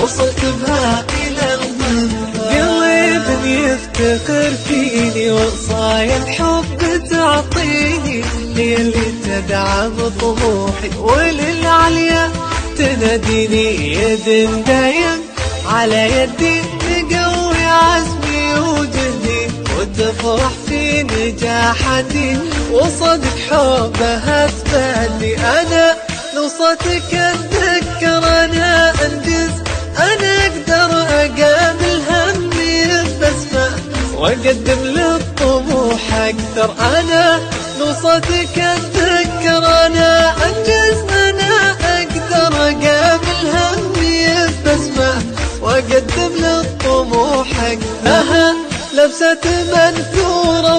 وصلت بها إلى القمة. قلب يفتخر فيني وصايا الحب تعطيني، هي اللي تدعم طموحي وللعليا تناديني. يد دايم على يدي تقوي عزمي وجهدي، وتفرح في نجاحتي وصدق حبها تبادي. أنا لو صوتك أتذكر أنا أنجز، أنا أقدر أقابل همي بسمة وأقدم للطموح أكثر. أنا لو صوتك أتذكر أنا أنجز، أنا أقدر أقابل همي بسمة وأقدم للطموح أكثر. لبسة منثورة